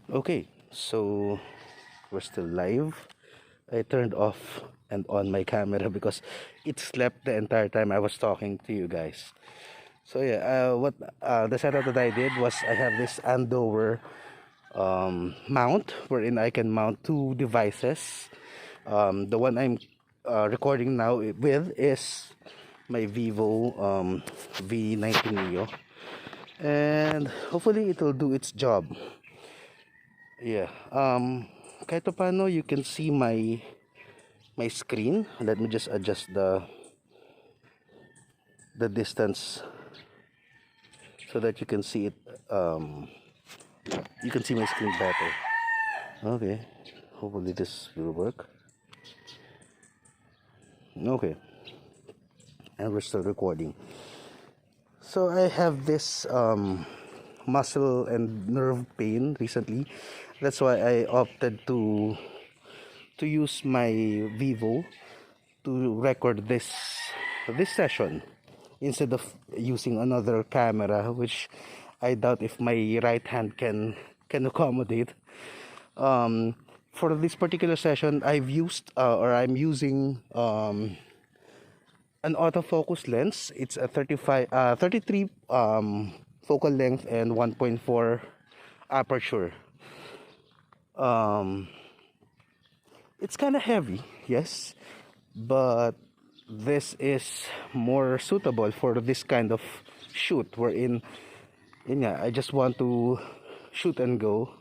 Okay, so we're still live. I turned off and on my camera because it slept the entire time I was talking to you guys. So yeah, what the setup that I did was I have this Andover mount wherein I can mount two devices. The one I'm recording now with is my Vivo V90 Neo, and hopefully it will do its job. Yeah. Kahit pa paano you can see my screen. Let me just adjust the distance so that you can see it. You can see my screen better. Okay. Hopefully this will work. Okay. And we're still recording. So I have this muscle and nerve pain recently. That's why I opted to use my Vivo to record this session instead of using another camera, which I doubt if my right hand can accommodate. For this particular session, I'm using an autofocus lens. It's a 33 focal length and 1.4 aperture. Um, it's kind of heavy, yes, but this is more suitable for this kind of shoot wherein I just want to shoot and go,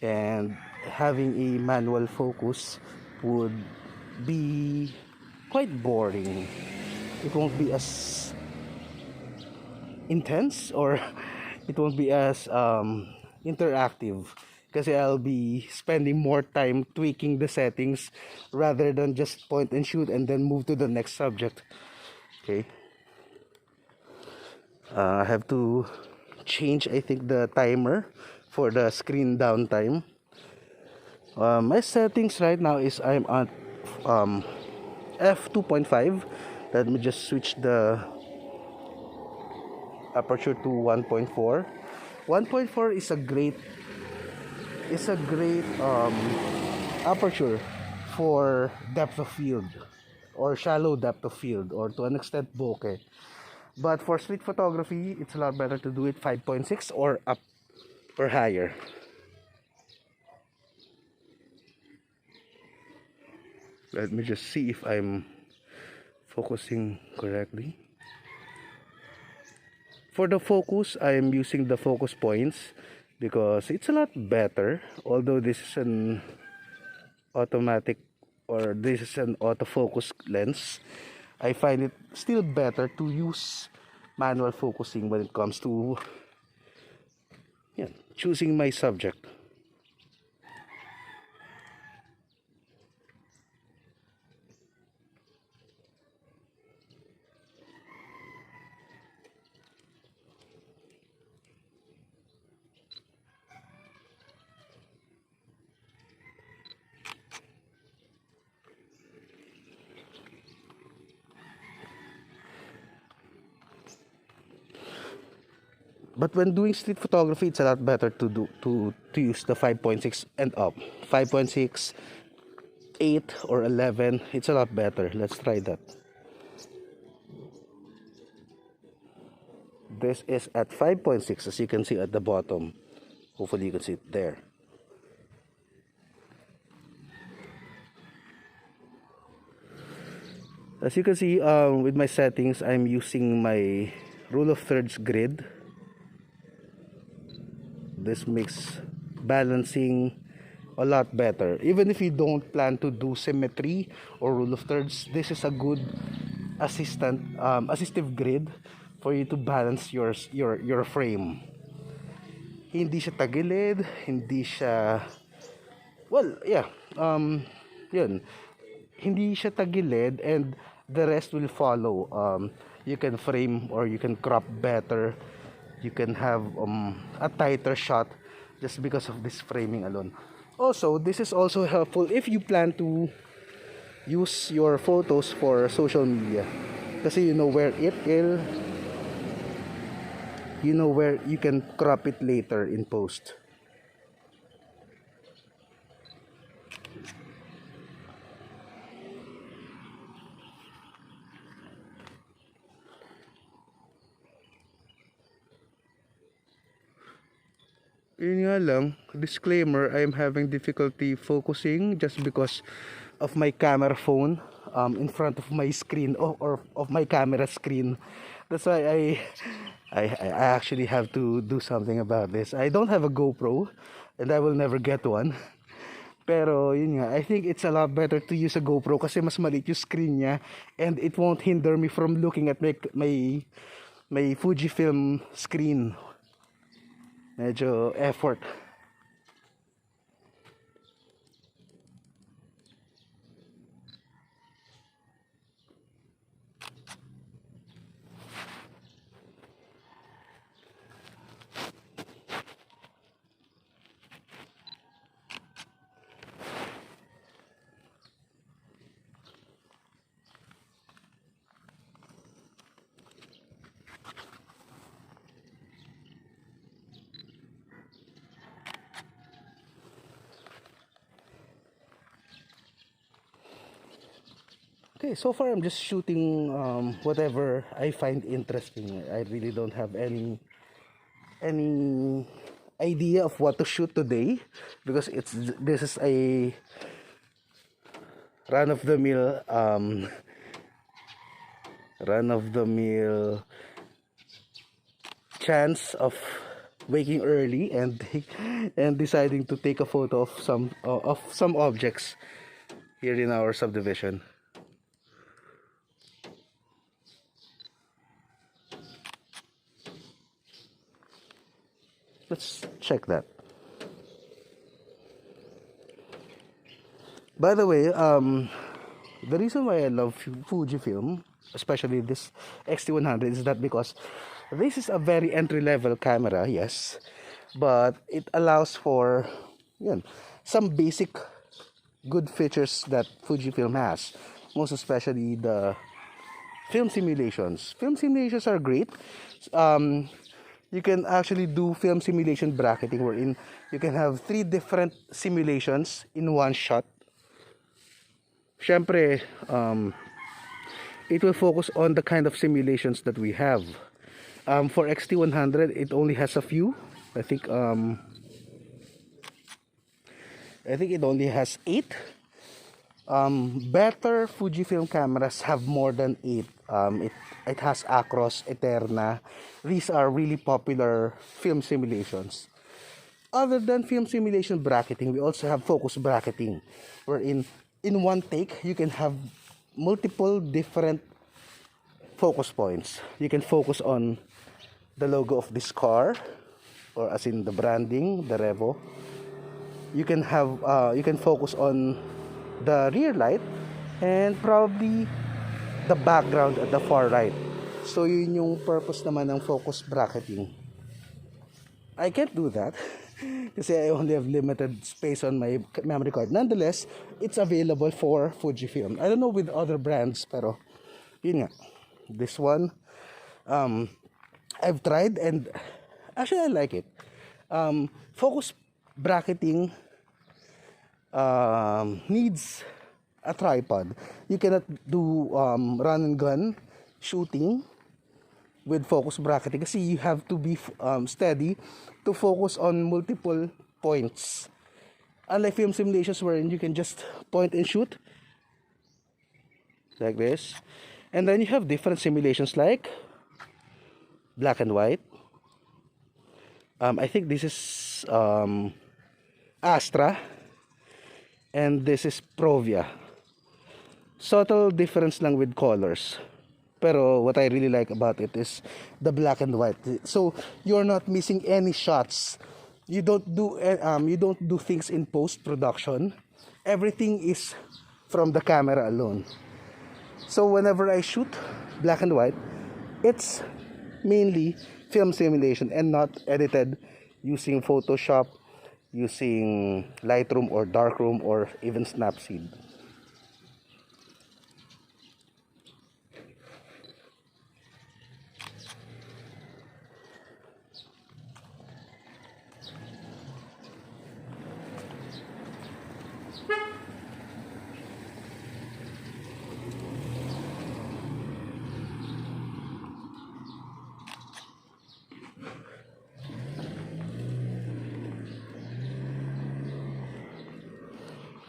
and having a manual focus would be quite boring. It won't be as intense, or it won't be as interactive, kasi I'll be spending more time tweaking the settings rather than just point and shoot and then move to the next subject. Okay. I have to change, I think, the timer for the screen downtime. My settings right now is I'm on f2.5. Let me just switch the aperture to 1.4. 1.4 is a great aperture for depth of field or shallow depth of field, or to an extent bokeh. But for street photography, it's a lot better to do it 5.6 or up or higher. Let me just see if I'm focusing correctly. For the focus, I am using the focus points because it's a lot better. Although this is an automatic, or this is an autofocus lens, I find it still better to use manual focusing when it comes to choosing my subject. But when doing street photography, it's a lot better to use the 5.6 and up. 5.6, 8 or 11, it's a lot better. Let's try that. This is at 5.6, as you can see at the bottom. Hopefully you can see it there. As you can see, with my settings, I'm using my rule of thirds grid. This makes balancing a lot better. Even if you don't plan to do symmetry or rule of thirds, this is a good assistive grid for you to balance your frame. Hindi siya tagilid, hindi siya, well, yeah, yun. Hindi siya tagilid, and the rest will follow. You can frame or you can crop better. You can have a tighter shot just because of this framing alone. Also, this is also helpful if you plan to use your photos for social media, kasi you know where you know where you can crop it later in post. Yun nga lang, disclaimer, I'm having difficulty focusing just because of my camera phone in front of my screen, or of my camera screen. That's why I actually have to do something about this. I don't have a GoPro and I will never get one. Pero yun nga, I think it's a lot better to use a GoPro kasi mas maliit yung screen niya and it won't hinder me from looking at my Fujifilm screen. Medyo effort. Okay, so far I'm just shooting whatever I find interesting. I really don't have any idea of what to shoot today because this is a run of the mill chance of waking early and and deciding to take a photo of some objects here in our subdivision. Let's check that. By the way, the reason why I love Fujifilm, especially this X-T100, is that because this is a very entry-level camera, yes, but it allows for some basic good features that Fujifilm has, most especially the film simulations. Film simulations are great. You can actually do film simulation bracketing wherein you can have 3 different simulations in one shot. Syempre, it will focus on the kind of simulations that we have. For X-T100, it only has a few. I think it only has 8. Better Fujifilm cameras have more than 8. It has Acros, Eterna. These are really popular film simulations. Other than film simulation bracketing, we also have focus bracketing, wherein in one take you can have multiple different focus points. You can focus on the logo of this car, or as in the branding, the Revo. You can focus on the rear light and probably the background at the far right. So yun yung purpose naman ng focus bracketing. I can't do that kasi I only have limited space on my memory card. Nonetheless, it's available for Fujifilm. I don't know with other brands, pero yun nga. This one, I've tried and actually I like it. Focus bracketing needs a tripod. You cannot do run and gun shooting with focus bracketing kasi you have to be steady to focus on multiple points. Unlike film simulations wherein you can just point and shoot like this. And then you have different simulations like black and white. I think this is Astra and this is Provia. Subtle difference lang with colors. Pero what I really like about it is the black and white. So you're not missing any shots. You don't do things in post production. Everything is from the camera alone. So whenever I shoot black and white, it's mainly film simulation and not edited using Photoshop, using Lightroom or Darkroom or even Snapseed.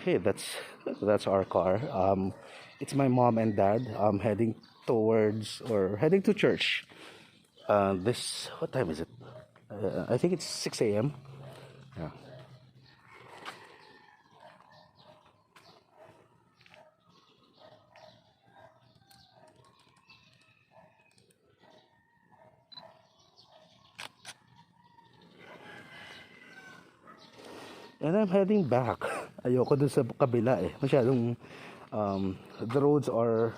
Okay, that's our car. It's my mom and dad heading towards or heading to church. This what time is it? I think it's 6 a.m. Yeah. And I'm heading back. Ayoko dun sa kabila eh. Masyadong the roads are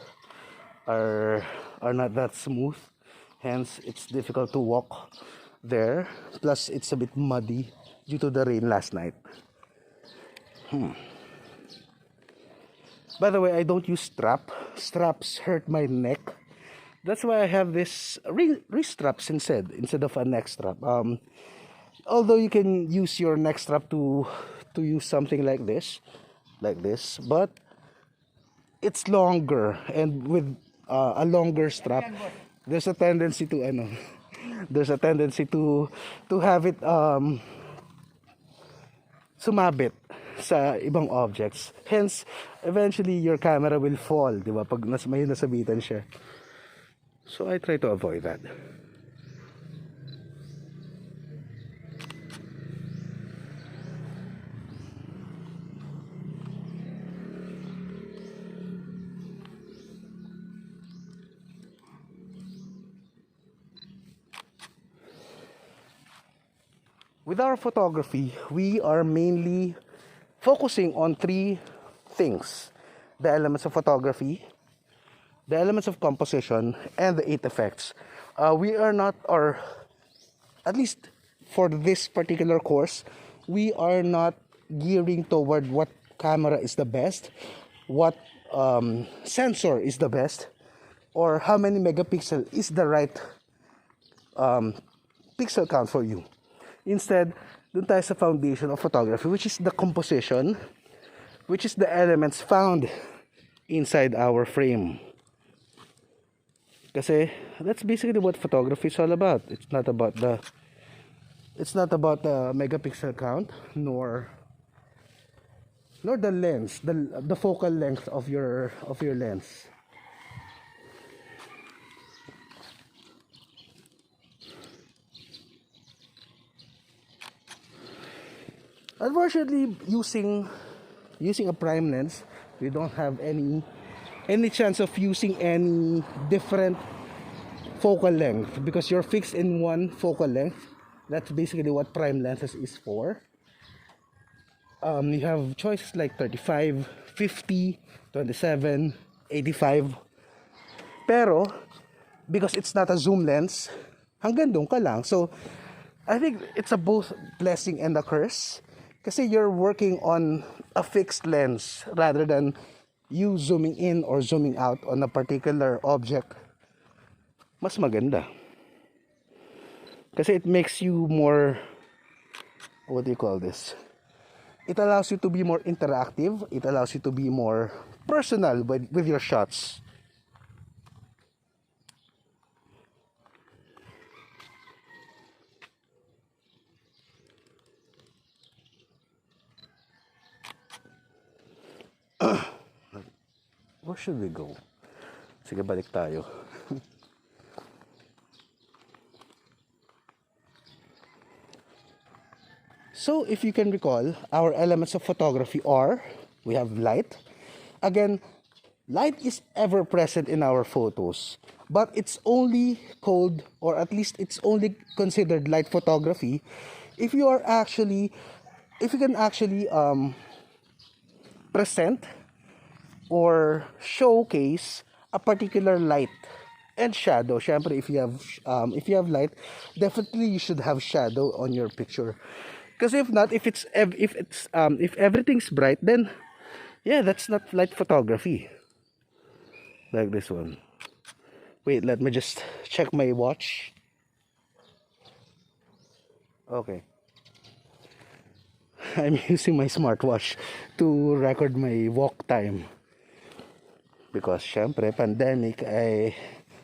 are not that smooth. Hence, it's difficult to walk there. Plus, it's a bit muddy due to the rain last night. By the way, I don't use strap. Straps hurt my neck. That's why I have this wrist straps instead of a neck strap. Although you can use your neck strap to use something like this, but it's longer, and with a longer strap, there's a tendency to there's a tendency to have it sumabit sa ibang objects. Hence, eventually your camera will fall, di ba? Pag may nasabitan siya. So I try to avoid that. With our photography, we are mainly focusing on three things: the elements of photography, the elements of composition, and the 8 effects. We are not, or at least for this particular course, we are not gearing toward what camera is the best, what sensor is the best, or how many megapixel is the right pixel count for you. Instead, dun tayo sa foundation of photography, which is the composition, which is the elements found inside our frame. Kasi that's basically what photography is all about. It's not about the megapixel count, nor the lens, the focal length of your lens. Unfortunately, using a prime lens, we don't have any chance of using any different focal length, because you're fixed in one focal length. That's basically what prime lenses is for. You have choices like 35, 50, 27, 85. Pero because it's not a zoom lens, hanggang doon ka lang. So I think it's a both blessing and a curse. Kasi you're working on a fixed lens rather than you zooming in or zooming out on a particular object. Mas maganda. Kasi it makes you more, what do you call this? It allows you to be more interactive. It allows you to be more personal with your shots. Where should we go? Sige, balik tayo. So, if you can recall, our elements of photography are, we have light. Again, light is ever present in our photos, but it's only called, or at least it's only considered light photography if you can actually present or showcase a particular light and shadow. Syempre, if you have light, definitely you should have shadow on your picture. Because if not, if everything's bright, then yeah, that's not light photography. Like this one. Wait, let me just check my watch. Okay. I'm using my smartwatch to record my walk time. Because syempre, pandemic, I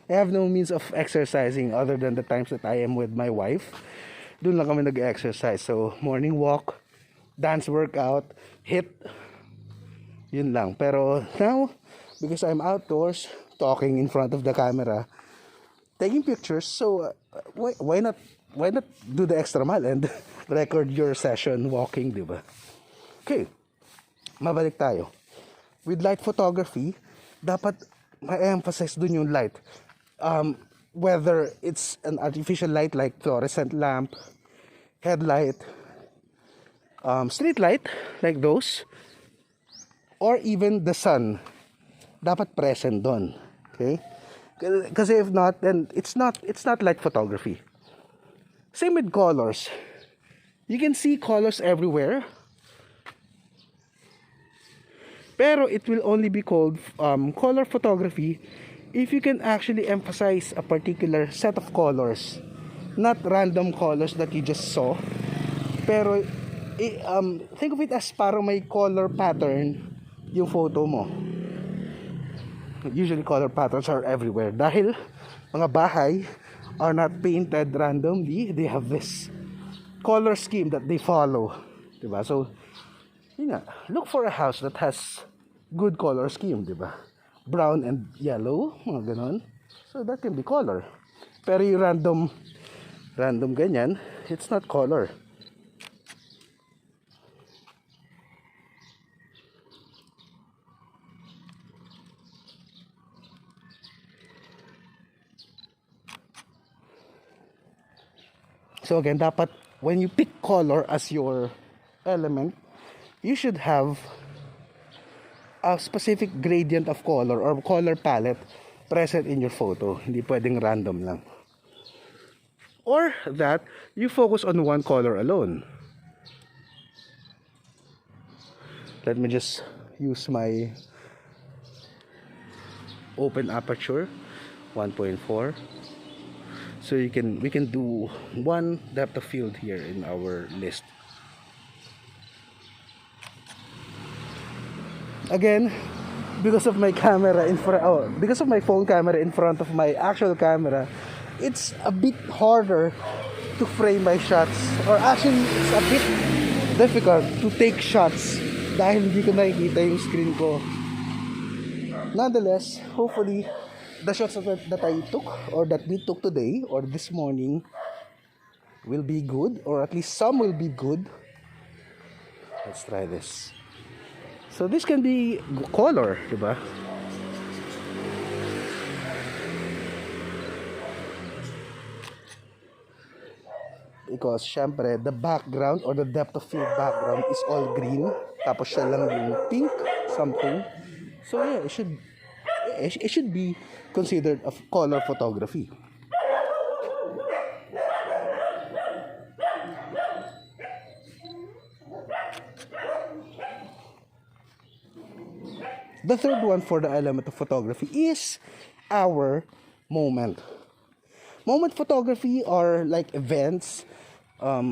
have no means of exercising other than the times that I am with my wife. Doon lang kami nag-exercise. So, morning walk, dance workout, HIIT, Yun lang. Pero now, because I'm outdoors, talking in front of the camera, taking pictures, so why not do the extra mile and record your session walking, di ba? Okay, mabalik tayo. With light photography, dapat ma-emphasize dun yung light. Whether it's an artificial light like fluorescent lamp, headlight, street light like those, or even the sun, dapat present doon. Okay? Kasi if not, then it's not light photography. Same with colors. You can see colors everywhere, pero it will only be called color photography if you can actually emphasize a particular set of colors, not random colors that you just saw. Pero think of it as parang may color pattern yung photo mo. Usually color patterns are everywhere dahil mga bahay are not painted randomly. They have this color scheme that they follow, diba? So yun nga, look for a house that has good color scheme, diba? Brown and yellow, mga ganon. So that can be color. Pero yung random ganyan, it's not color. So again, dapat when you pick color as your element, you should have a specific gradient of color or color palette present in your photo. Hindi pwedeng random lang. Or that you focus on one color alone. Let me just use my open aperture 1.4. So we can do one depth of field here in our list. Again, because of my camera in front, because of my phone camera in front of my actual camera, it's a bit harder to frame my shots, or actually it's a bit difficult to take shots dahil hindi ko nakikita yung screen ko. Nonetheless, hopefully the shots that I took or that we took today or this morning will be good, or at least some will be good. Let's try this. So this can be color, diba? Because syempre the background or the depth of field background is all green, tapos siya lang yung pink something. So yeah, it should be considered of color photography. The third one for the element of photography is our moment. Moment photography are like events,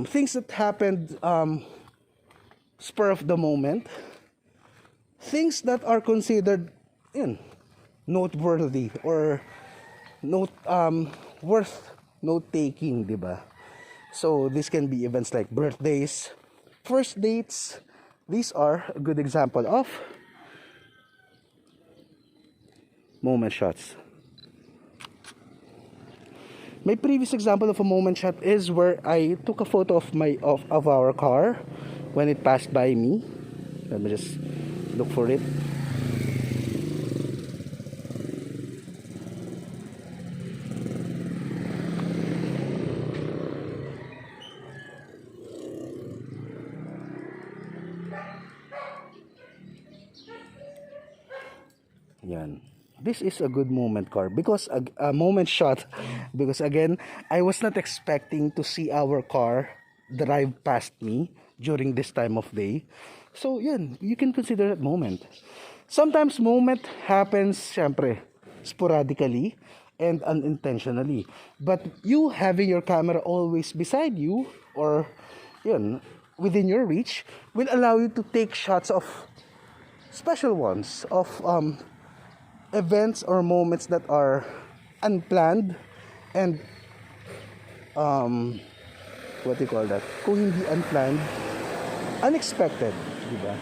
things that happened spur of the moment, things that are considered noteworthy or worth note taking, diba? So this can be events like birthdays, first dates. These are a good example of moment shots. My previous example of a moment shot is where I took a photo of our car when it passed by me. Let me just look for it. Yan. This is a good moment car because a moment shot, because again I was not expecting to see our car drive past me during this time of day. So yan, you can consider that moment. Sometimes moment happens syempre sporadically and unintentionally, but you having your camera always beside you or yun within your reach will allow you to take shots of special ones of events or moments that are unplanned and what do you call that? Kung hindi unplanned, unexpected, di ba?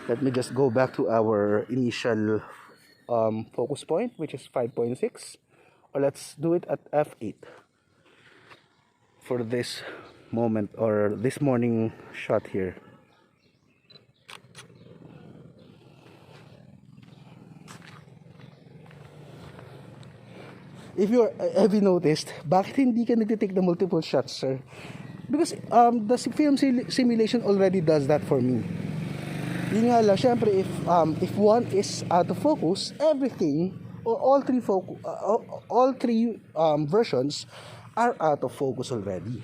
Let me just go back to our initial focus point, which is 5.6, or let's do it at f8 for this moment, or this morning shot here. If you're, have you noticed, bakit hindi ka nagtitake the multiple shots, sir? Because the film simulation already does that for me. Yun nga lang, syempre, if one is out of focus, everything, or all three versions are out of focus already.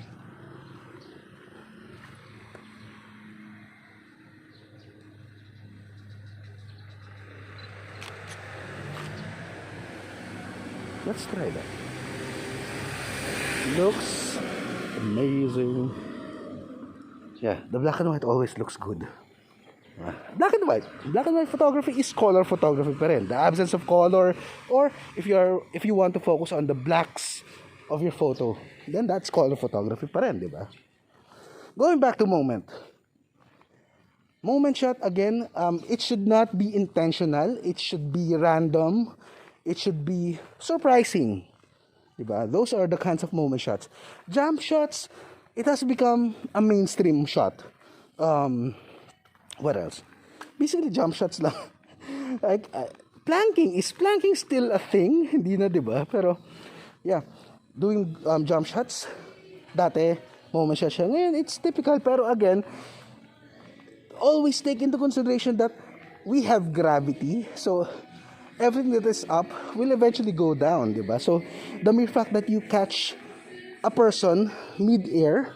Let's try that. Looks amazing. Yeah, the black and white always looks good. Black and white photography is color photography pa rin. The absence of color, or if you want to focus on the blacks of your photo, then that's color photography pa rin, di ba? Going back to moment shot again, it should not be intentional, it should be random, it should be surprising, di ba? Those are the kinds of moment shots. Jump shots, it has become a mainstream shot. What else? Basically, jump shots lang. Like, planking still a thing? Hindi na, di ba? Pero, yeah, doing jump shots, dati, moment shot siya. Ngayon, it's typical. Pero again, always take into consideration that we have gravity. So, everything that is up will eventually go down, di ba? So, the mere fact that you catch a person mid-air,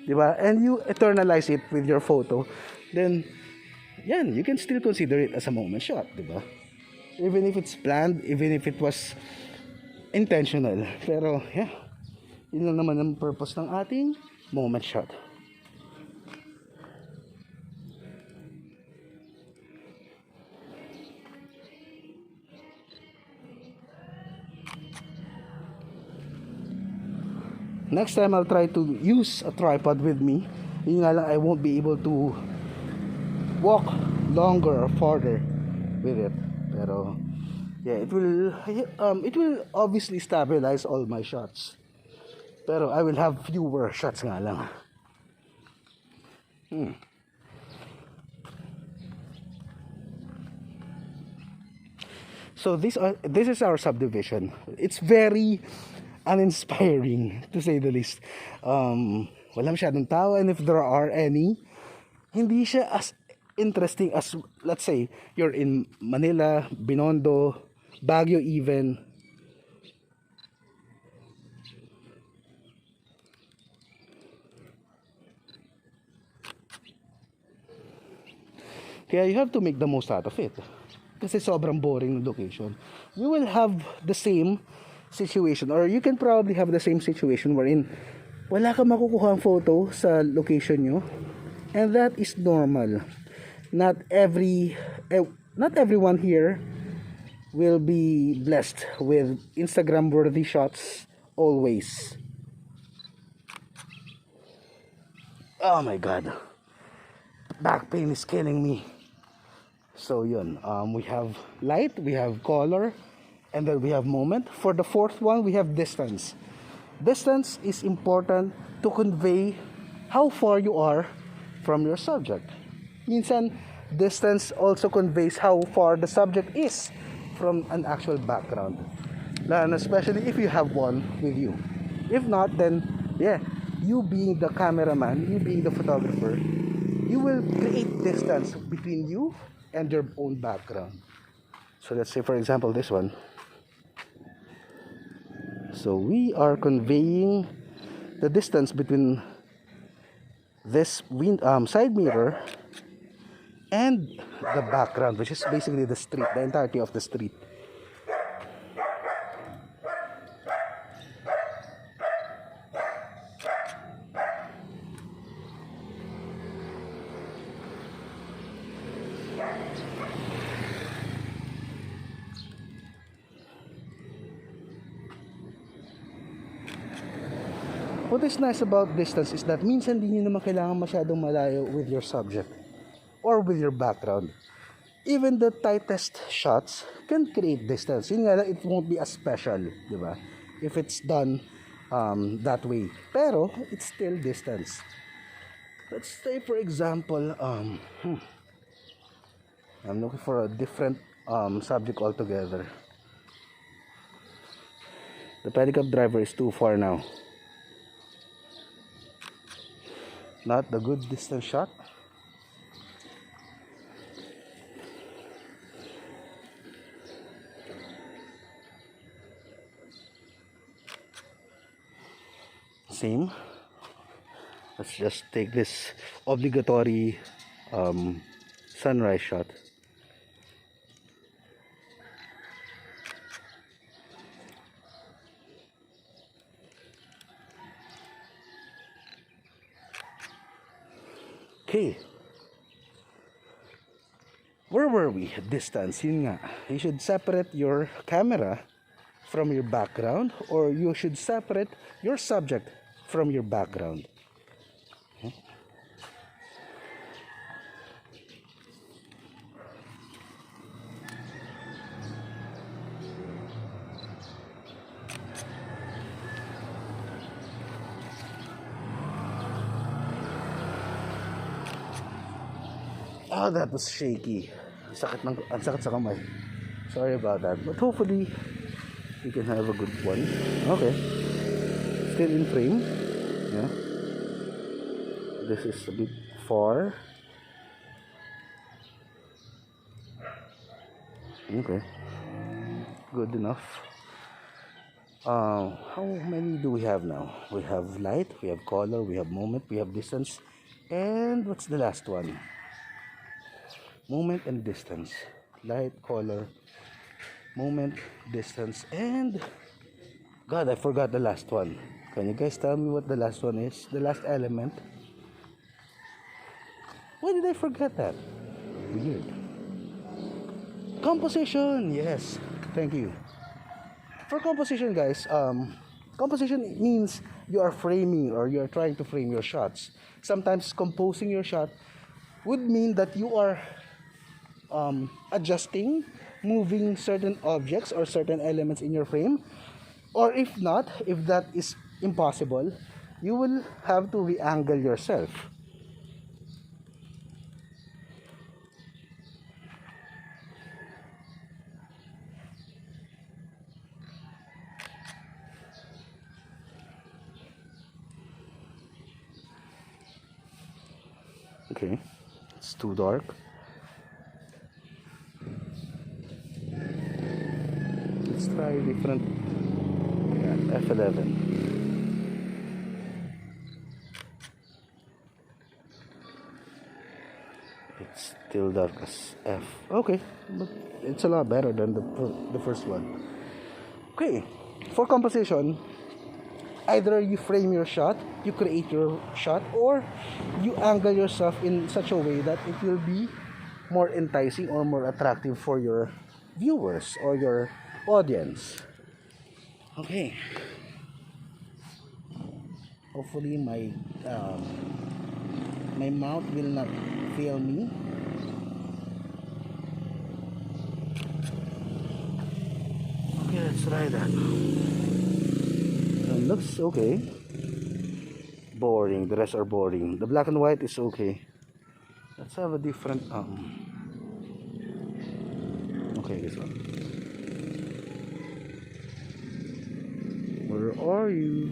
di ba? And you eternalize it with your photo, then yan, you can still consider it as a moment shot, di ba? Even if it's planned, even if it was intentional. Pero, yeah, yun lang naman ang purpose ng ating moment shot. Next time, I'll try to use a tripod with me. Yun nga lang, I won't be able to walk longer or farther with it. Pero yeah, it will obviously stabilize all my shots. Pero I will have fewer shots nga lang. So this is our subdivision. It's very uninspiring, to say the least. Wala masyadong tao, and if there are any, hindi siya as interesting as, let's say, you're in Manila, Binondo, Baguio even. Kaya you have to make the most out of it. Kasi sobrang boring ng location. You will have the same situation, or you can probably have the same situation wherein wala kang makukuha ang photo sa location nyo, and that is normal. Not everyone here will be blessed with Instagram worthy shots always. Oh my god, back pain is killing me. So yun, we have light, we have color, and then we have moment. For the fourth one, we have distance. Distance is important to convey how far you are from your subject. Minsan, distance also conveys how far the subject is from an actual background. And especially if you have one with you. If not, then yeah, you being the cameraman, you being the photographer, you will create distance between you and your own background. So let's say, for example, this one. So we are conveying the distance between this side mirror and the background, which is basically the street, the entirety of the street. What is nice about distance is that minsan hindi nyo naman kailangan masyadong malayo with your subject. or with your background. Even the tightest shots can create distance. Yun nga, it won't be as special, di ba? If it's done that way. Pero, it's still distance. Let's say, for example, I'm looking for a different subject altogether. The pedicab driver is too far now. Not the good distance shot. Same. Let's just take this obligatory sunrise shot. Okay. Where were we? Distance. Yun nga. You should separate your camera from your background, or you should separate your subject from your background. Okay. Oh, that was shaky. Ang sakit sa kamay. Sorry about that. But hopefully, we can have a good one. Okay. Still in frame. Yeah. This is a bit far. Okay. Good enough. How many do we have now? We have light, we have color, we have moment, we have distance. And what's the last one? Moment and distance. Light, color, moment, distance, and God, I forgot the last one. Can you guys tell me what the last one is? The last element. Why did I forget that? Weird. Composition. Yes. Thank you. For composition, guys, composition means you are framing, or you are trying to frame your shots. Sometimes composing your shot would mean that you are adjusting, moving certain objects or certain elements in your frame. Or if not, if that is impossible, you will have to re-angle yourself. Okay, it's too dark. Let's try different. Yeah, F11. It's still dark as F. Okay, but it's a lot better than the first one. Okay, for composition, either you frame your shot, you create your shot, or you angle yourself in such a way that it will be more enticing or more attractive for your viewers or your audience. Okay. Hopefully my mouth will not fail me. Okay, let's try that. It looks okay. Boring. The rest are boring. The black and white is okay. Let's have a different okay, this one. Where are you?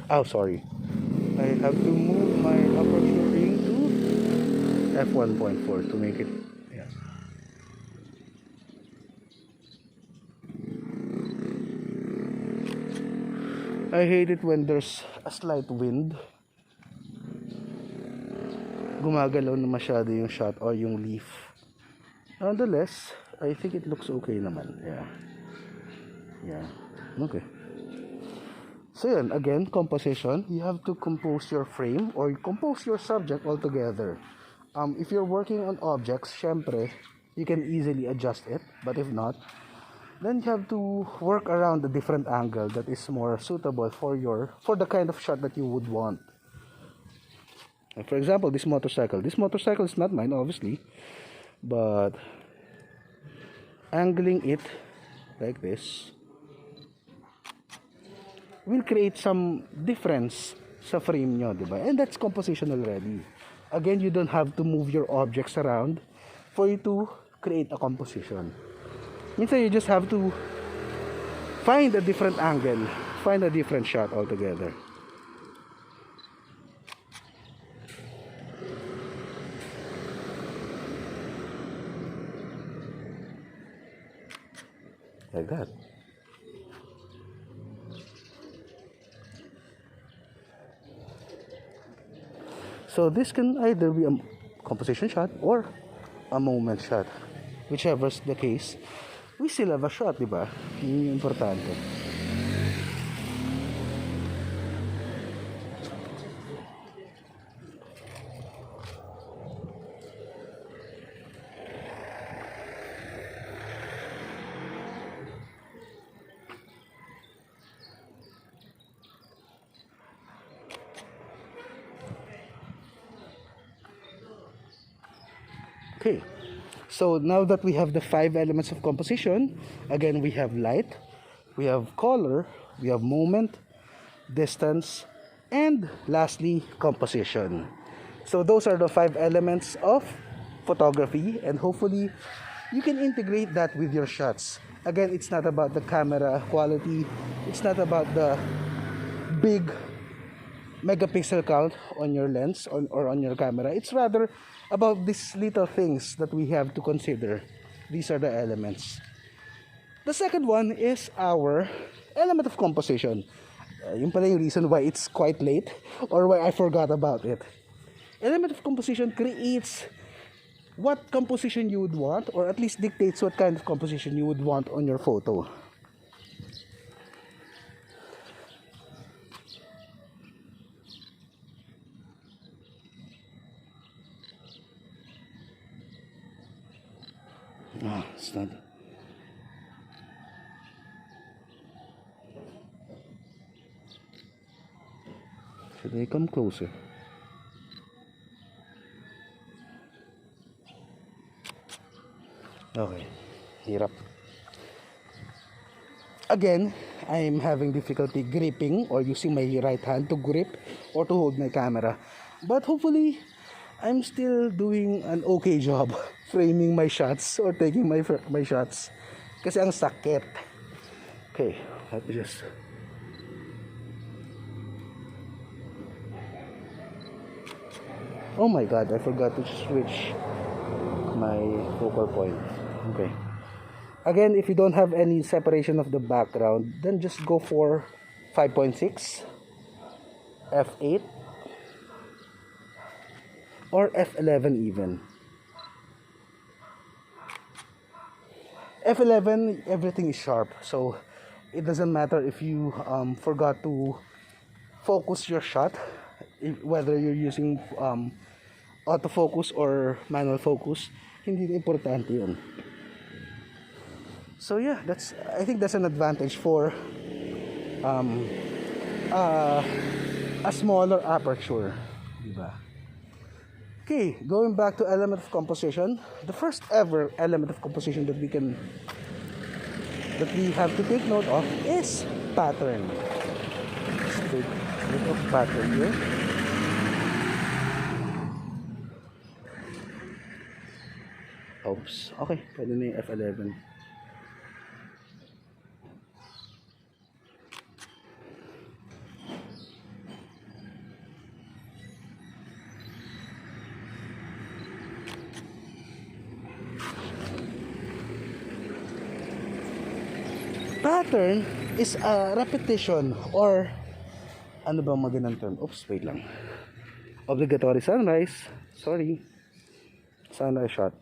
Oh, sorry. I have to move my aperture ring to f1.4 to make it. Yeah. I hate it when there's a slight wind. Gumagalaw na masyado yung shot or yung leaf. Nonetheless, I think it looks okay naman. Yeah. Yeah. Okay. So yun, again, composition. You have to compose your frame or compose your subject altogether. If you're working on objects, syempre, you can easily adjust it. But if not, then you have to work around the different angle that is more suitable for the kind of shot that you would want. For example, this motorcycle is not mine, obviously, but angling it like this will create some difference sa frame nyo, diba? And that's composition already. Again, you don't have to move your objects around for you to create a composition. Minsan, you just have to find a different angle, find a different shot altogether. Like that. So this can either be a composition shot or a moment shot. Whichever's the case, we still have a shot, diba? Yun yung importante. Okay, so now that we have the 5 elements of composition, again we have light, we have color, we have moment, distance, and lastly composition. So those are the 5 elements of photography, and hopefully you can integrate that with your shots. Again, it's not about the camera quality, it's not about the big megapixel count on your lens or on your camera. It's rather about these little things that we have to consider. These are the elements. The second one is our element of composition. Yung pala yung reason why it's quite late or why I forgot about it. Element of composition creates what composition you would want, or at least dictates what kind of composition you would want on your photo. It's not. Should I come closer? Okay, hirap. Again, I'm having difficulty gripping or using my right hand to grip or to hold my camera. But hopefully, I'm still doing an okay job framing my shots or taking my shots. Kasi ang sakit. Okay, let me just... Oh my god, I forgot to switch my focal point. Okay. Again, if you don't have any separation of the background, then just go for 5.6, F8, or F11 even. F11, everything is sharp, so it doesn't matter if you forgot to focus your shot, whether you're using autofocus or manual focus, hindi importante yun. So yeah, I think that's an advantage for a smaller aperture, diba? Okay, going back to element of composition, the first ever element of composition that we have to take note of is pattern. Let's take a look of pattern here. Oops, okay, pwede na yung F11. Pattern is a repetition or ano bang magandang term? Oops, wait lang. Obligatory sunrise. Sorry. Sunrise shot.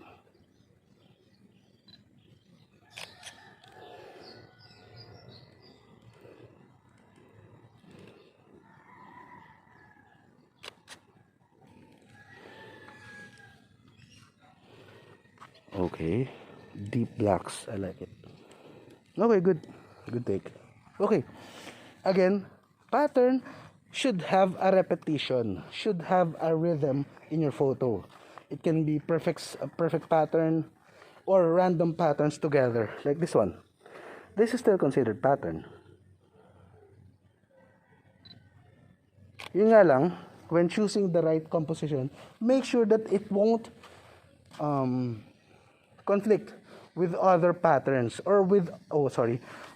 Okay. Deep blacks. I like it. Okay, good. Good take. Okay. Again, pattern should have a repetition, should have a rhythm in your photo. It can be a perfect pattern or random patterns together, like this one. This is still considered pattern. Yun nga lang, when choosing the right composition, make sure that it won't conflict with other patterns or with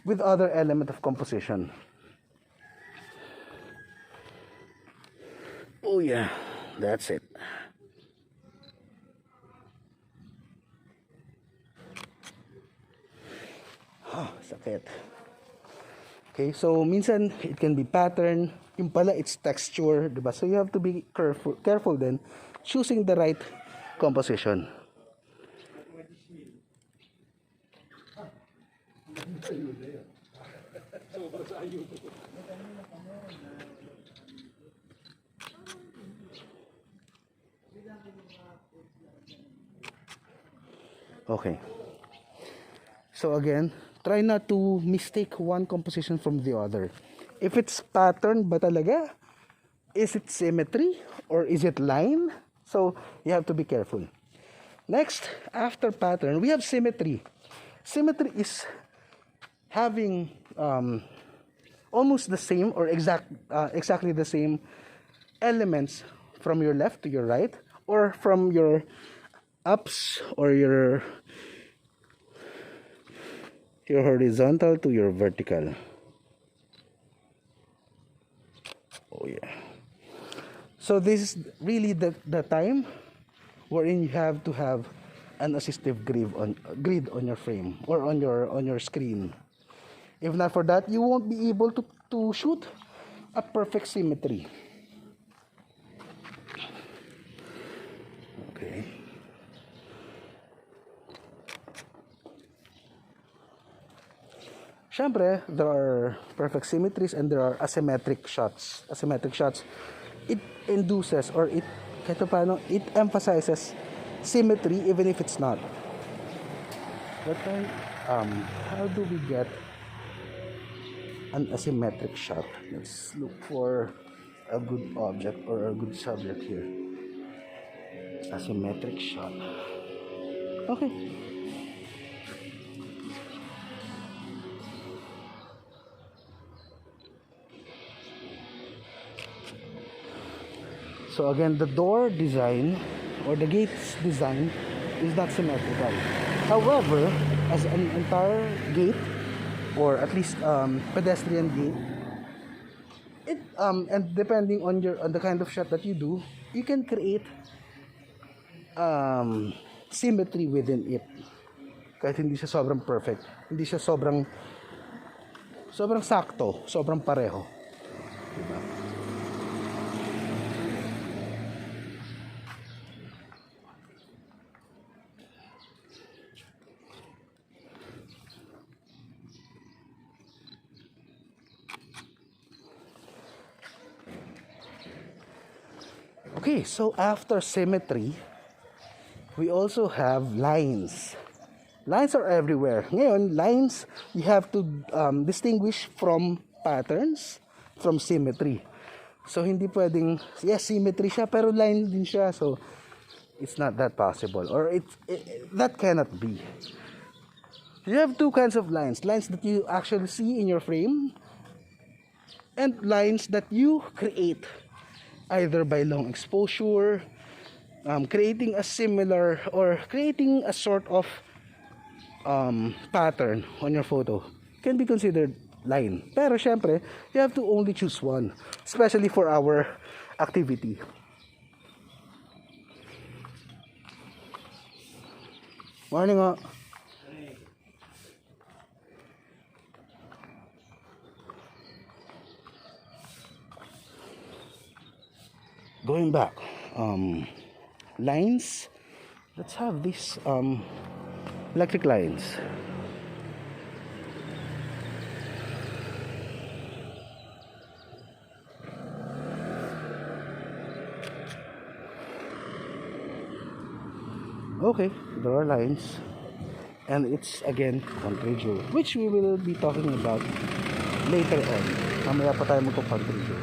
with other element of composition. Oh yeah, that's it. Sakit. Okay, so minsan it can be pattern, yung pala it's texture, diba? So you have to be careful then choosing the right composition. Okay. So again, try not to mistake one composition from the other. If it's pattern ba talaga? Is it symmetry or is it line? So you have to be careful. Next, after pattern, we have symmetry. Symmetry is having almost the same or exactly the same elements from your left to your right, or from your ups or your horizontal to your vertical. Oh yeah. So this is really the time wherein you have to have an assistive grid on your frame or on your screen. If not for that, you won't be able to shoot a perfect symmetry. Okay. Siyempre, there are perfect symmetries and there are asymmetric shots. Asymmetric shots, it induces or it emphasizes symmetry even if it's not. But then, how do we get an asymmetric shot? Let's look for a good object or a good subject here. Asymmetric shot. Okay. So again, the door design or the gate's design is not symmetrical. However, as an entire gate or at least pedestrian gate, it and depending on the kind of shot that you do, you can create symmetry within it. Kahit hindi siya sobrang perfect, hindi siya sobrang sakto, sobrang pareho. Diba? Okay, so after symmetry, we also have lines. Lines are everywhere. Ngayon, lines, you have to distinguish from patterns, from symmetry. So, hindi pwedeng, yes, symmetry siya, pero line din siya. So, it's not that possible. Or that cannot be. You have two kinds of lines. Lines that you actually see in your frame, and lines that you create either by long exposure, creating a similar or creating a sort of pattern on your photo can be considered line. Pero syempre, you have to only choose one, especially for our activity. Morning nga. Going back, lines, let's have these electric lines. Okay, there are lines, and it's again control, which we will be talking about later on. Mamaya pa tayo magpo-control.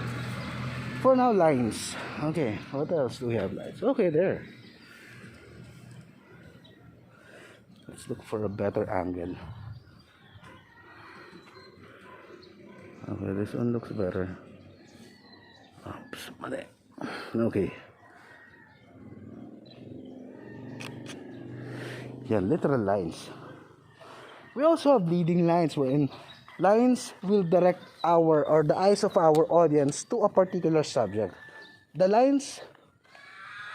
For now, lines. Okay, what else do we have? Lines. Okay, there. Let's look for a better angle. Okay, this one looks better. Oops, mali. Okay. Yeah, literal lines. We also have leading lines, wherein lines will direct our or the eyes of our audience to a particular subject. The lines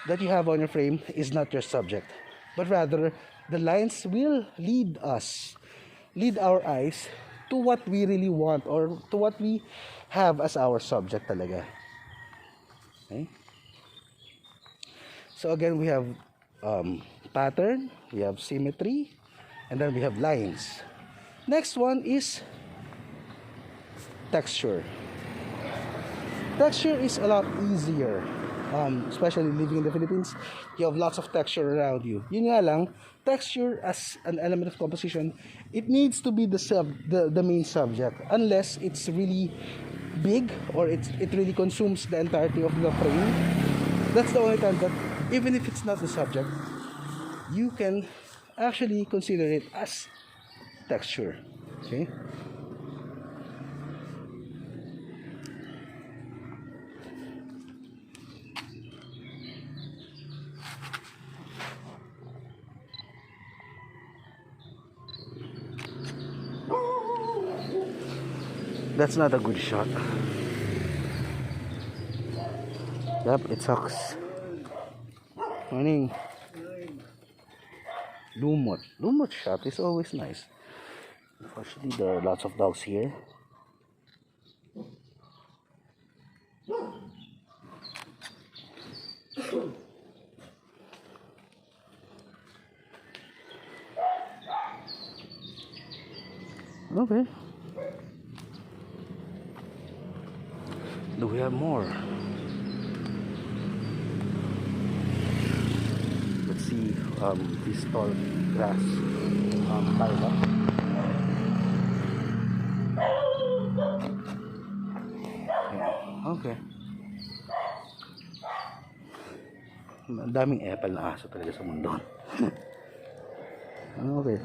that you have on your frame is not your subject, but rather the lines will lead our eyes to what we really want or to what we have as our subject talaga. Okay? So again, we have pattern, we have symmetry, and then we have lines. Next one is texture. Texture is a lot easier, especially living in the Philippines. You have lots of texture around you. Yun nga lang, texture as an element of composition, it needs to be the main subject, unless it's really big or it really consumes the entirety of the frame. That's the only time that, even if it's not the subject, you can actually consider it as texture. Okay? That's not a good shot. Yep, it sucks. Morning. Lumot shot is always nice. Unfortunately, there are lots of dogs here. Okay. Do we have more? Let's see this tall grass pile up. Okay. Ang daming epal na aso talaga sa mundo. Okay.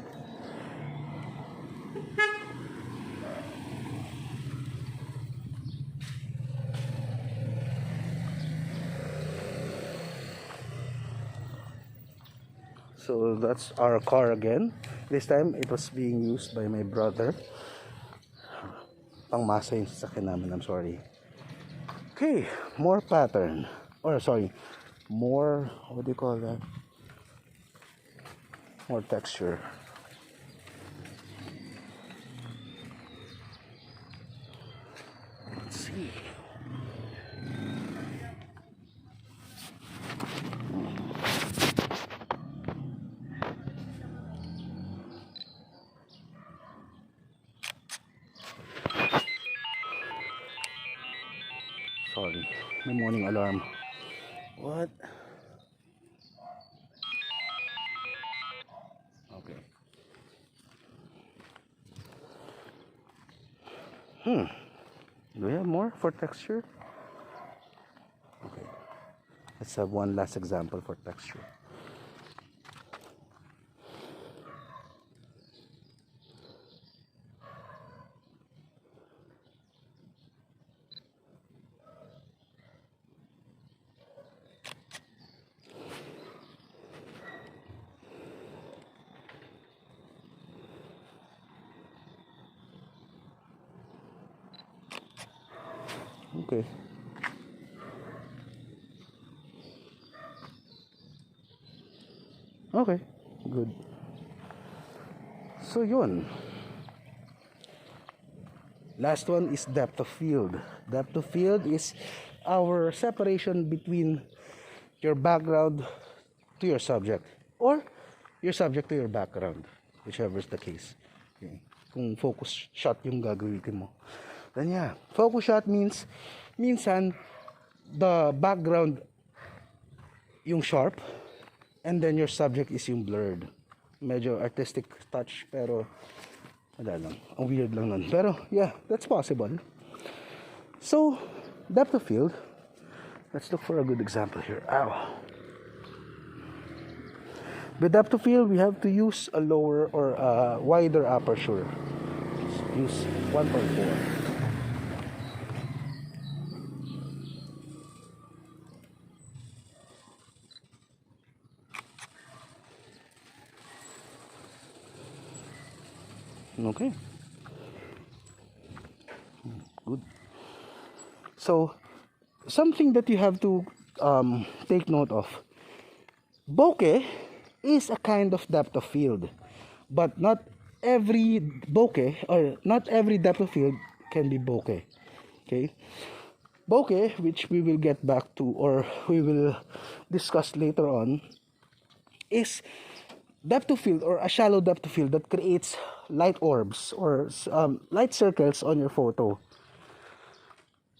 So that's our car again. This time it was being used by my brother. Pangmasa yung sasakyan namin, I'm sorry. Okay, more pattern. Or sorry, more, what do you call that? More texture. Let's see. Sorry, may morning alarm. What? Okay. Do we have more for texture? Okay. Let's have one last example for texture. Okay. Okay, good. So yun. Last one is depth of field. Depth of field is our separation between your background to your subject, or your subject to your background, whichever is the case. Okay. Kung focus shot yung gagawin mo. Then yeah, focus shot means minsan the background yung sharp and then your subject is yung blurred. medyo artistic touch, pero wala lang, ang weird lang nun. Pero yeah, that's possible. So depth of field, let's look for a good example here. Ow. With depth of field, we have to use a lower or a wider aperture. Let's use 1.4. Okay. Good. So, something that you have to take note of. Bokeh is a kind of depth of field, but not every bokeh or not every depth of field can be bokeh. Okay. Bokeh, which we will get back to or we will discuss later on, is depth of field or a shallow depth of field that creates light orbs or light circles on your photo.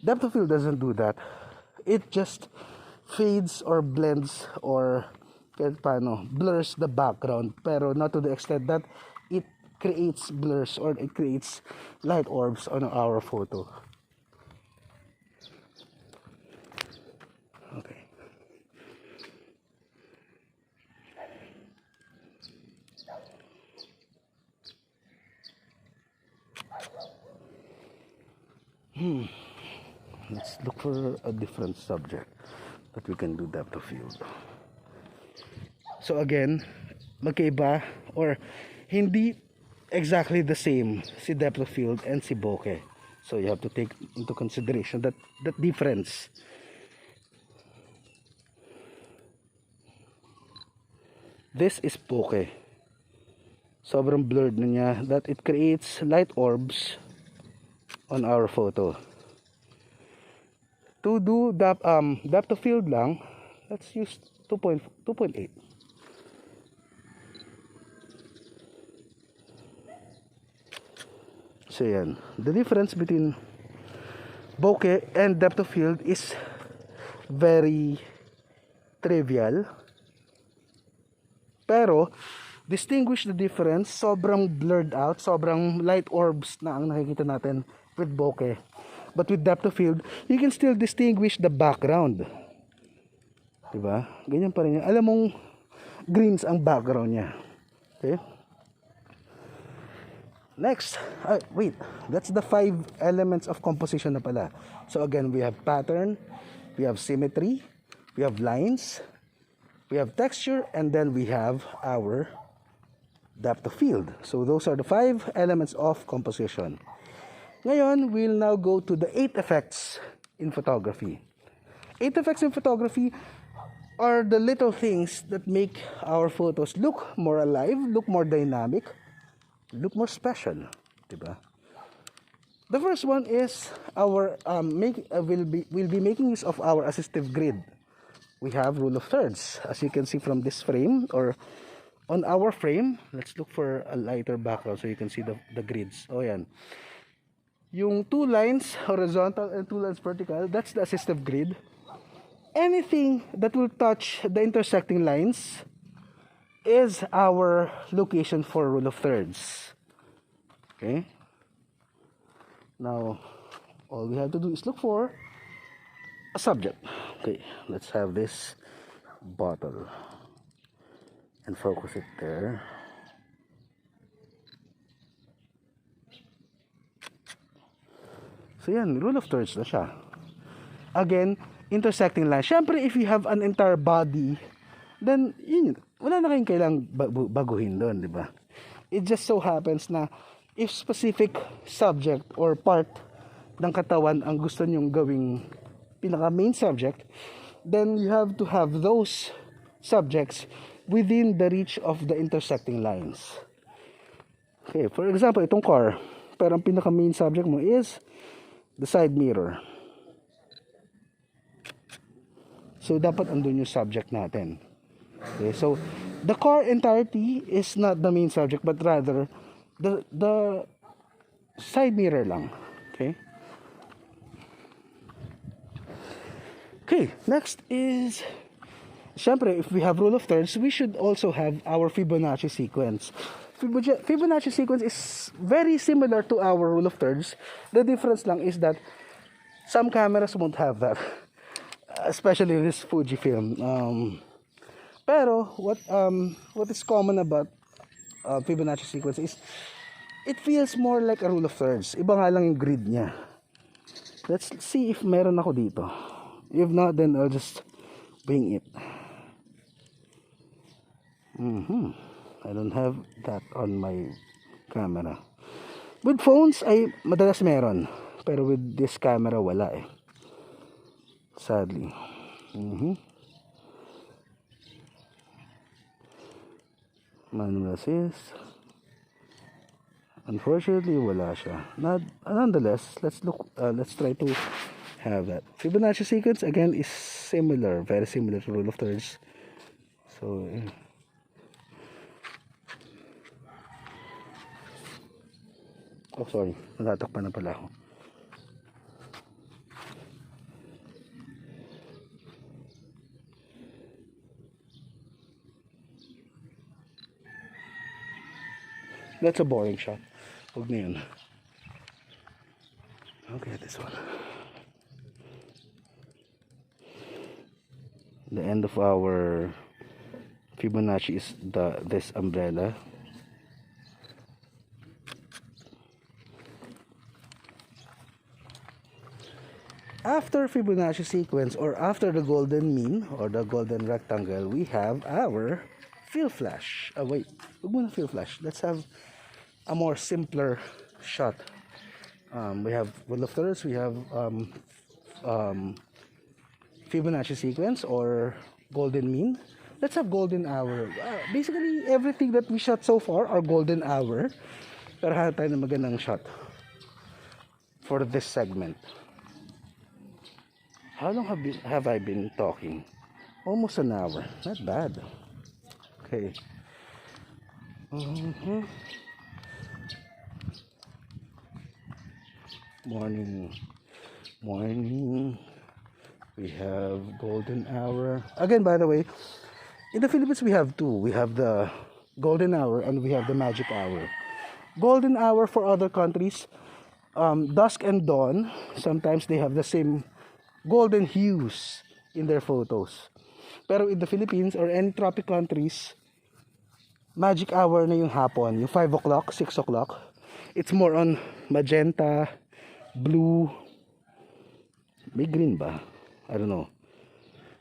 Depth of field doesn't do that. It just fades or blends or blurs the background, pero not to the extent that it creates blurs or it creates light orbs on our photo. Okay. Let's look for a different subject that we can do depth of field. So again, magkaiba or hindi exactly the same si depth of field and si bokeh. So you have to take into consideration that difference. This is bokeh. Sobrang blurred na niya that it creates light orbs on our photo. To do depth of field lang, let's use 2.8. So yan, the difference between bokeh and depth of field is very trivial. Pero distinguish the difference, sobrang blurred out, sobrang light orbs na ang nakikita natin with bokeh. But with depth of field, you can still distinguish the background. Diba? Ganyan pa rin yan. Alam mong greens ang background niya. Okay? Next, wait, that's the 5 elements of composition na pala. So again, we have pattern, we have symmetry, we have lines, we have texture, and then we have our depth of field. So those are the 5 elements of composition. Ngayon, we'll now go to the 8 effects in photography. 8 effects in photography are the little things that make our photos look more alive, look more dynamic, look more special, diba? The first one is our we'll be making use of our assistive grid. We have rule of thirds, as you can see from this frame or on our frame. Let's look for a lighter background so you can see the grids. Oh yan. Yung 2 lines horizontal and 2 lines vertical, that's the assistive grid. Anything that will touch the intersecting lines is our location for rule of thirds. Okay? Now, all we have to do is look for a subject. Okay, let's have this bottle and focus it there. So yan, rule of thirds na siya. Again, intersecting line. Siyempre, if you have an entire body, then yun, wala na kayong kailangang baguhin doon, di ba? It just so happens na if specific subject or part ng katawan ang gusto nyong gawing pinaka main subject, then you have to have those subjects within the reach of the intersecting lines. Okay, for example, itong car, pero ang pinaka main subject mo is the side mirror. So dapat andun yung subject natin. Okay, so the car entirety is not the main subject, but rather the side mirror lang. Okay. Okay, next is Siyempre, if we have rule of thirds, we should also have our Fibonacci sequence. Fibonacci sequence is very similar to our rule of thirds. The difference lang is that some cameras won't have that, especially this Fujifilm. Pero what is common about Fibonacci sequence is it feels more like a rule of thirds. Iba nga lang yung grid niya. Let's see if meron ako dito. If not, then I'll just bring it. I don't have that on my camera. With phones ay madalas meron, pero with this camera wala eh, sadly. Manual assist, unfortunately wala siya. Nonetheless, let's try to have that. Fibonacci sequence again is similar, very similar to rule of thirds. So oh sorry, natatakpan na pala ako. That's a boring shot. Huwag na yun. Okay, this one. The end of our Fibonacci is this umbrella. After Fibonacci sequence, or after the golden mean or the golden rectangle, we have our fill flash. Wait, huwag muna fill flash. Let's have a more simpler shot. We have rule of thirds, we have Fibonacci sequence or golden mean. Let's have golden hour. Basically, everything that we shot so far are golden hour. Pero hanap tayo ng magandang shot for this segment. How long have I been talking? Almost an hour. Not bad. Okay. Morning. We have golden hour. Again, by the way, in the Philippines we have two. We have the golden hour and we have the magic hour. Golden hour for other countries, dusk and dawn, sometimes they have the same golden hues in their photos. Pero in the Philippines or any tropic countries, magic hour na yung hapon, yung 5 o'clock, 6 o'clock. It's more on magenta, blue, may green ba? I don't know.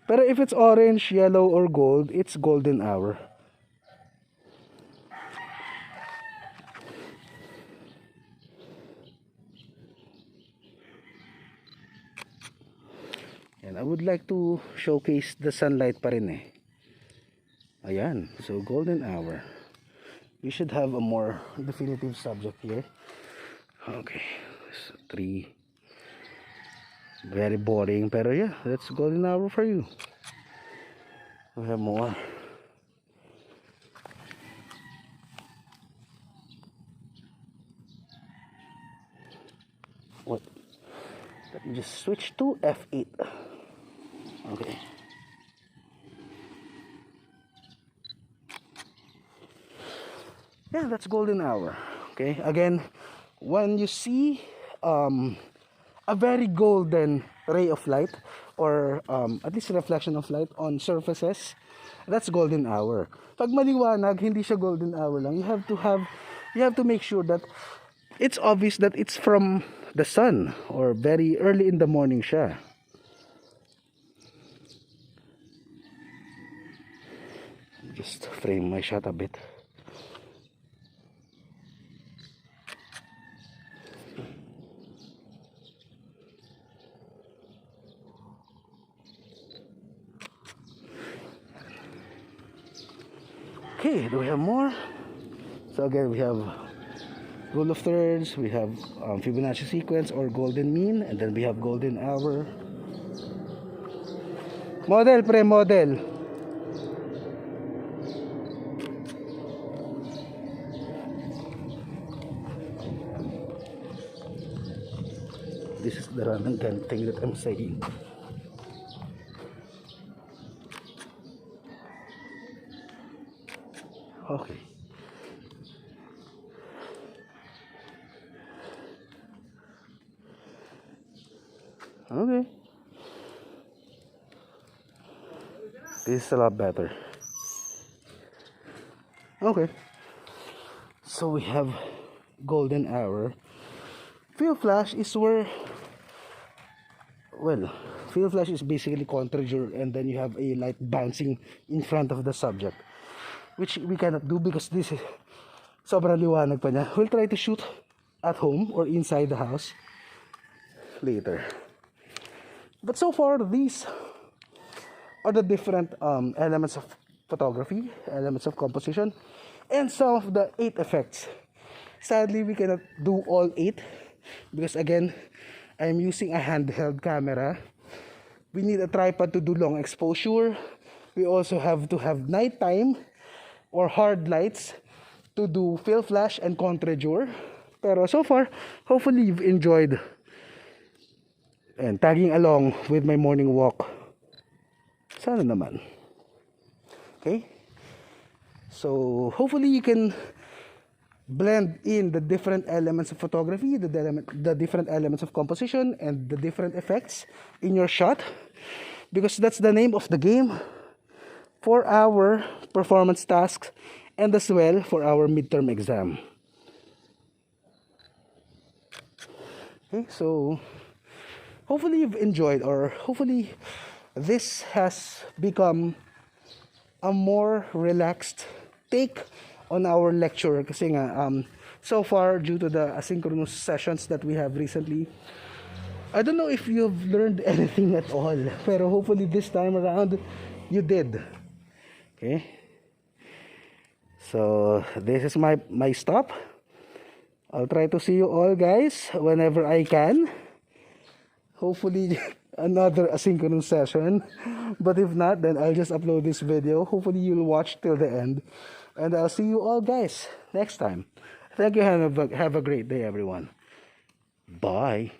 Pero if it's orange, yellow, or gold, it's golden hour. And I would like to showcase the sunlight pa rin eh. Ayan, so golden hour. We should have a more definitive subject here. Okay, so 3. Very boring, pero yeah, that's golden hour for you. We have more. What? Let me just switch to F8. Okay. Yeah, that's golden hour. Okay, again, when you see a very golden ray of light, or at least reflection of light on surfaces, that's golden hour. Pag maliwanag, hindi siya golden hour lang. You have to make sure that it's obvious that it's from the sun or very early in the morning siya. Just frame my shot a bit. Okay, do we have more? So again, we have rule of thirds, we have Fibonacci sequence or golden mean, and then we have golden hour. Model, pre-model. This is the random thing that I'm saying. Okay. Okay. This is a lot better. Okay. So we have golden hour. Field flash is where, well, field flash is basically contre-jour, and then you have a light bouncing in front of the subject, which we cannot do because this is sobrang liwanag pa niya. We'll try to shoot at home or inside the house later. But so far, these are the different elements of photography, elements of composition, and some of the 8 effects. Sadly, we cannot do all 8 because again, I'm using a handheld camera. We need a tripod to do long exposure. We also have to have nighttime or hard lights to do field flash and contre-jour. Pero so far, hopefully you've enjoyed and tagging along with my morning walk. Sana naman. Okay? So hopefully you can blend in the different elements of photography, the different elements of composition, and the different effects in your shot, because that's the name of the game for our performance tasks and as well for our midterm exam. Okay, so hopefully you've enjoyed, or hopefully this has become a more relaxed take on our lecture, kasi nga so far, due to the asynchronous sessions that we have recently, I don't know if you've learned anything at all, pero hopefully this time around you did. Okay, so this is my stop. I'll try to see you all guys whenever I can, hopefully another asynchronous session, but if not, then I'll just upload this video. Hopefully you'll watch till the end, and I'll see you all guys next time. Thank you. Have a great day, everyone. Bye.